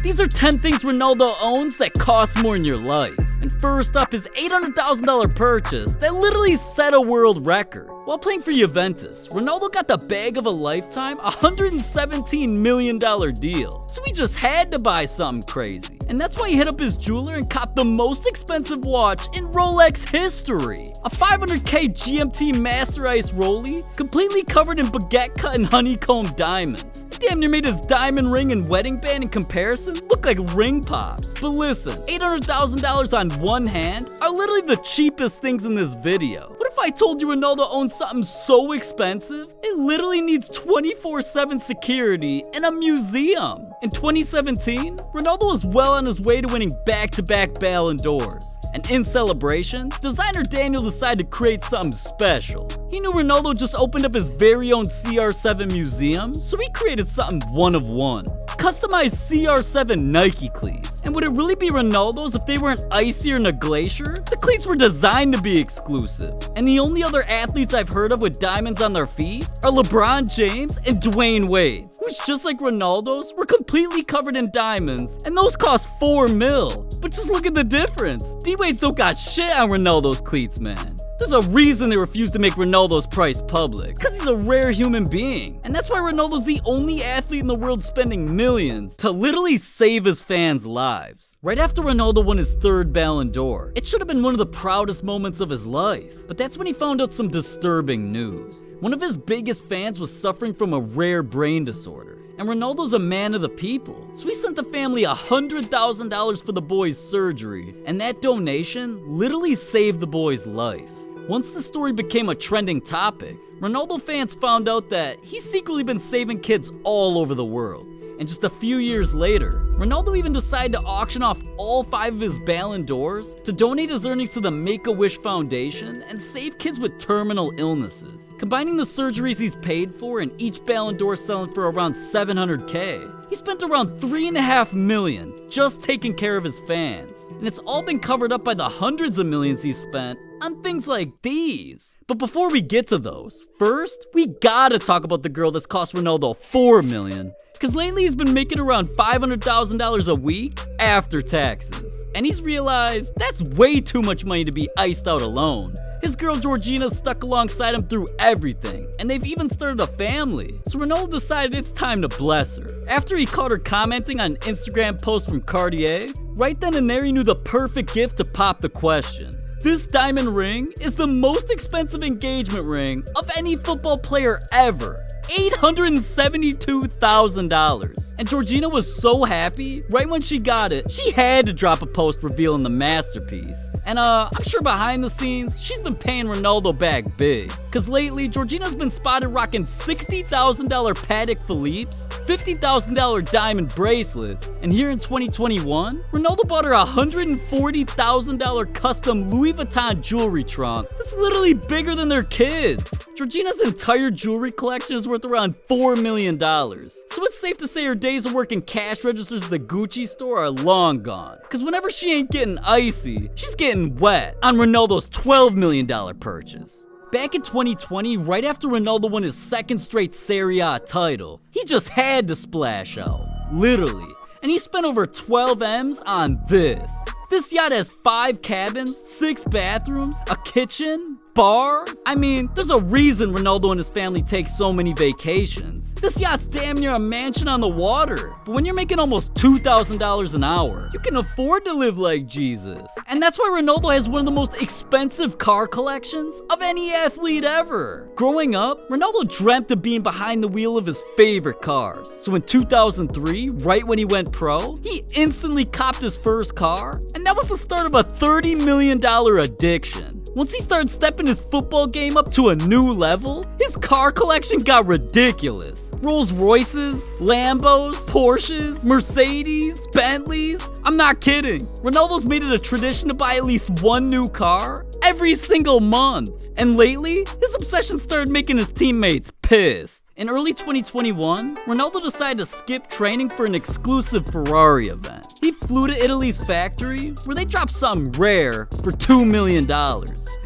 These are 10 things Ronaldo owns that cost more in your life. And first up is $800,000 purchase that literally set a world record. While playing for Juventus, Ronaldo got the bag of a lifetime $117 million deal. So he just had to buy something crazy. And that's why he hit up his jeweler and copped the most expensive watch in Rolex history. A $500K GMT Master Ice Rollie, completely covered in baguette cut and honeycomb diamonds. Damn near made his diamond ring and wedding band in comparison look like ring pops. But listen, $800,000 on one hand are literally the cheapest things in this video. What if I told you Ronaldo owns something so expensive, it literally needs 24/7 security in a museum? In 2017, Ronaldo was well on his way to winning back-to-back Ballon d'Ors. And in celebration, designer Daniel decided to create something special. He knew Ronaldo just opened up his very own CR7 museum, so he created something one of one. Customized CR7 Nike cleats. And would it really be Ronaldo's if they weren't icier than a glacier? The cleats were designed to be exclusive. And the only other athletes I've heard of with diamonds on their feet are LeBron James and Dwayne Wade, which just like Ronaldo's, were completely covered in diamonds, and those cost $4 million. But just look at the difference. D-Wade's don't got shit on Ronaldo's cleats, man. There's a reason they refused to make Ronaldo's price public, because he's a rare human being. And that's why Ronaldo's the only athlete in the world spending millions to literally save his fans' lives. Right after Ronaldo won his third Ballon d'Or, it should have been one of the proudest moments of his life. But that's when he found out some disturbing news. One of his biggest fans was suffering from a rare brain disorder. And Ronaldo's a man of the people, so he sent the family $100,000 for the boy's surgery, and that donation literally saved the boy's life. Once the story became a trending topic, Ronaldo fans found out that he's secretly been saving kids all over the world. And just a few years later, Ronaldo even decided to auction off all 5 of his Ballon d'Ors to donate his earnings to the Make-A-Wish Foundation and save kids with terminal illnesses. Combining the surgeries he's paid for and each Ballon d'Or selling for around $700K, he spent around $3.5 million just taking care of his fans. And it's all been covered up by the hundreds of millions he spent on things like these. But before we get to those, first, we gotta talk about the girl that's cost Ronaldo $4 million. Cause lately he's been making around $500,000 a week after taxes. And he's realized that's way too much money to be iced out alone. His girl Georgina's stuck alongside him through everything, and they've even started a family. So Ronaldo decided it's time to bless her. After he caught her commenting on an Instagram post from Cartier, right then and there he knew the perfect gift to pop the question. This diamond ring is the most expensive engagement ring of any football player ever. $872,000. And Georgina was so happy, right when she got it, she had to drop a post revealing the masterpiece. And I'm sure behind the scenes, she's been paying Ronaldo back big. Cause lately, Georgina's been spotted rocking $60,000 Patek Philippe's, $50,000 diamond bracelets, and here in 2021, Ronaldo bought her a $140,000 custom Louis Vuitton jewelry trunk that's literally bigger than their kids. Georgina's entire jewelry collection is worth around $4 million. So it's safe to say her days of working cash registers at the Gucci store are long gone. Cause whenever she ain't getting icy, she's getting wet on Ronaldo's $12 million purchase. Back in 2020, right after Ronaldo won his second straight Serie A title, he just had to splash out, literally. And he spent over 12 M's on this. This yacht has 5 cabins, 6 bathrooms, a kitchen, bar. I mean, there's a reason Ronaldo and his family take so many vacations. This yacht's damn near a mansion on the water. But when you're making almost $2,000 an hour, you can afford to live like Jesus. And that's why Ronaldo has one of the most expensive car collections of any athlete ever. Growing up, Ronaldo dreamt of being behind the wheel of his favorite cars. So in 2003, right when he went pro, he instantly copped his first car. And that was the start of a $30 million addiction. Once he started stepping his football game up to a new level, his car collection got ridiculous. Rolls Royces, Lambos, Porsches, Mercedes, Bentleys. I'm not kidding. Ronaldo's made it a tradition to buy at least one new car every single month. And lately, his obsession started making his teammates pissed. In early 2021, Ronaldo decided to skip training for an exclusive Ferrari event. He flew to Italy's factory, where they dropped something rare for $2 million.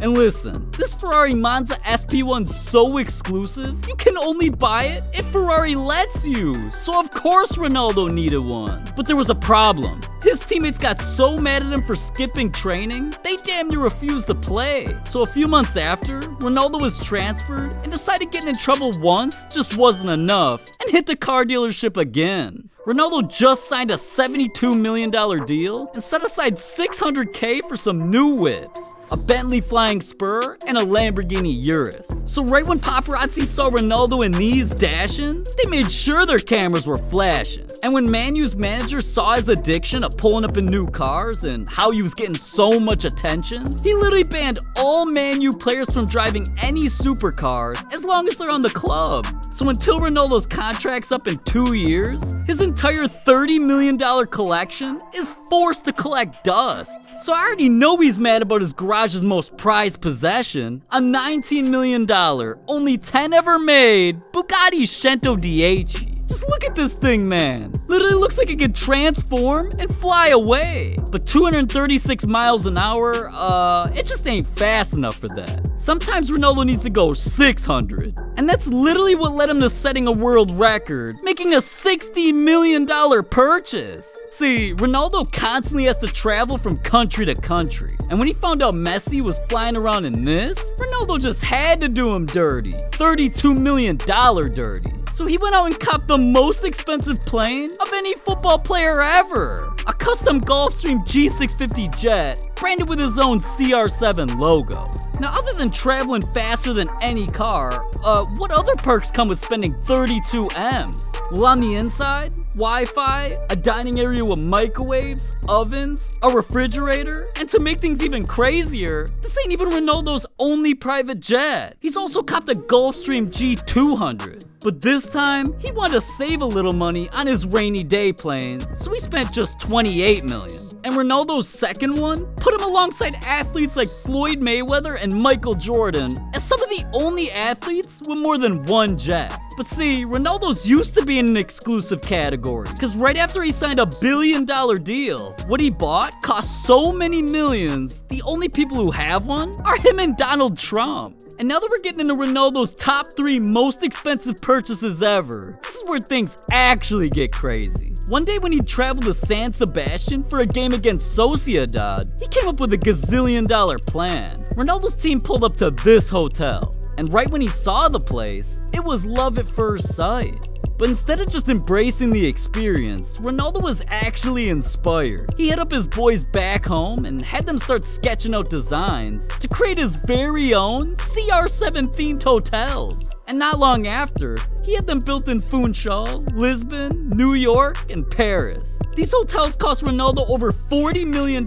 And listen, this Ferrari Monza SP1's so exclusive, you can only buy it if Ferrari lets you. So of course Ronaldo needed one. But there was a problem. His teammates got so mad at him for skipping training, they damn near refused to play. So a few months after, Ronaldo was transferred and decided getting in trouble once just wasn't enough and hit the car dealership again. Ronaldo just signed a $72 million deal and set aside $600K for some new whips, a Bentley Flying Spur, and a Lamborghini Urus. So right when paparazzi saw Ronaldo in these dashing, they made sure their cameras were flashing. And when Man U's manager saw his addiction of pulling up in new cars and how he was getting so much attention, he literally banned all Man U players from driving any supercars as long as they're on the club. So until Ronaldo's contract's up in 2 years, his entire $30 million collection is forced to collect dust. So I already know he's mad about his garage's most prized possession, a $19 million, only 10 ever made Bugatti Scento 10. Just look at this thing, man. Literally looks like it could transform and fly away. But 236 miles an hour, it just ain't fast enough for that. Sometimes Ronaldo needs to go 600. And that's literally what led him to setting a world record, making a $60 million purchase. See, Ronaldo constantly has to travel from country to country. And when he found out Messi was flying around in this, Ronaldo just had to do him dirty. $32 million dirty. So he went out and copped the most expensive plane of any football player ever. A custom Gulfstream G650 jet, branded with his own CR7 logo. Now, other than traveling faster than any car, what other perks come with spending 32 M's? Well, on the inside, Wi-Fi, a dining area with microwaves, ovens, a refrigerator, and to make things even crazier, this ain't even Ronaldo's only private jet. He's also copped a Gulfstream G200. But this time, he wanted to save a little money on his rainy day plane, so he spent just $28 million. And Ronaldo's second one put him alongside athletes like Floyd Mayweather and Michael Jordan as some of the only athletes with more than one jet. But see, Ronaldo's used to be in an exclusive category, because right after he signed a $1 billion deal, what he bought cost so many millions, the only people who have one are him and Donald Trump. And now that we're getting into Ronaldo's top 3 most expensive purchases ever, this is where things actually get crazy. One day when he traveled to San Sebastian for a game against Sociedad, he came up with a gazillion-dollar plan. Ronaldo's team pulled up to this hotel, and right when he saw the place, it was love at first sight. But instead of just embracing the experience, Ronaldo was actually inspired. He hit up his boys back home and had them start sketching out designs to create his very own CR7 themed hotels. And not long after, he had them built in Funchal, Lisbon, New York, and Paris. These hotels cost Ronaldo over $40 million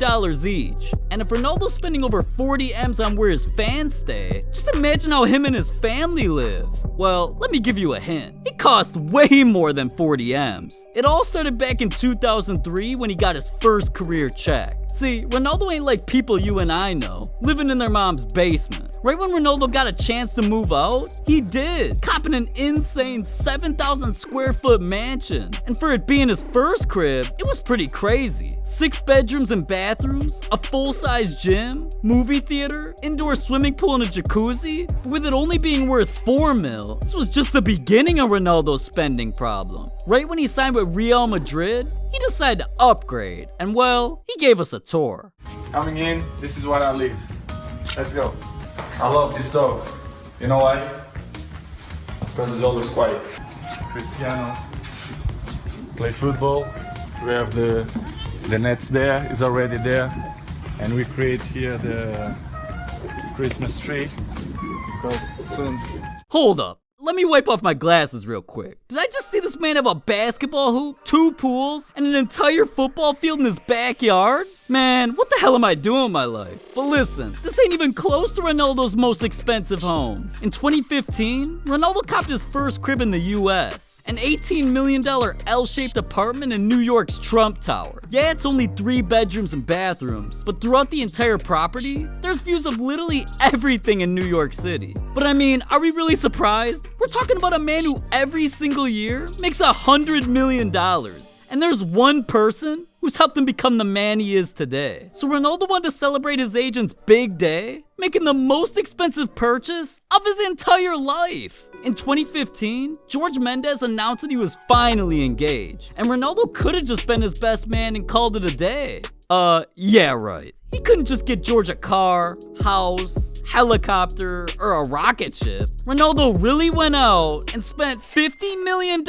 each. And if Ronaldo's spending over 40 M's on where his fans stay, just imagine how him and his family live. Well, let me give you a hint. It cost way more than 40 M's. It all started back in 2003 when he got his first career check. See, Ronaldo ain't like people you and I know, living in their mom's basement. Right when Ronaldo got a chance to move out, he did, copping an insane 7,000 square foot mansion. And for it being his first crib, it was pretty crazy. 6 bedrooms and bathrooms, a full-size gym, movie theater, indoor swimming pool and a jacuzzi. But with it only being worth $4 million, this was just the beginning of Ronaldo's spending problem. Right when he signed with Real Madrid, he decided to upgrade. And well, he gave us a tour. Coming in, this is what I live. Let's go. I love this dog. You know why? Because it's always quiet. Cristiano play football. We have the nets there, is already there. And we create here the Christmas tree because soon. Hold up. Let me wipe off my glasses real quick. Did I just see this man have a basketball hoop, 2 pools, and an entire football field in his backyard? Man, what the hell am I doing with my life? But listen, this ain't even close to Ronaldo's most expensive home. In 2015, Ronaldo copped his first crib in the US, an $18 million L-shaped apartment in New York's Trump Tower. Yeah, it's only 3 bedrooms and bathrooms, but throughout the entire property, there's views of literally everything in New York City. But I mean, are we really surprised? We're talking about a man who every single year makes $100 million. And there's one person who's helped him become the man he is today. So Ronaldo wanted to celebrate his agent's big day, making the most expensive purchase of his entire life. In 2015, George Mendes announced that he was finally engaged, and Ronaldo could have just been his best man and called it a day. Yeah, right. He couldn't just get George a car, house, helicopter, or a rocket ship. Ronaldo really went out and spent $50 million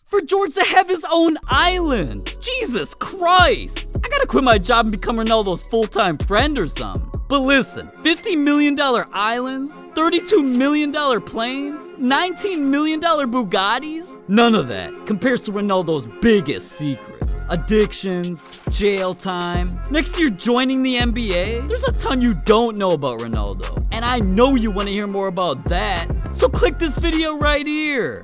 for George to have his own island. Jesus Christ! I gotta quit my job and become Ronaldo's full-time friend or something. But listen, $50 million islands, $32 million planes, $19 million Bugattis? None of that compares to Ronaldo's biggest secrets. Addictions, jail time. Next year joining the NBA, there's a ton you don't know about Ronaldo. And I know you want to hear more about that, so click this video right here.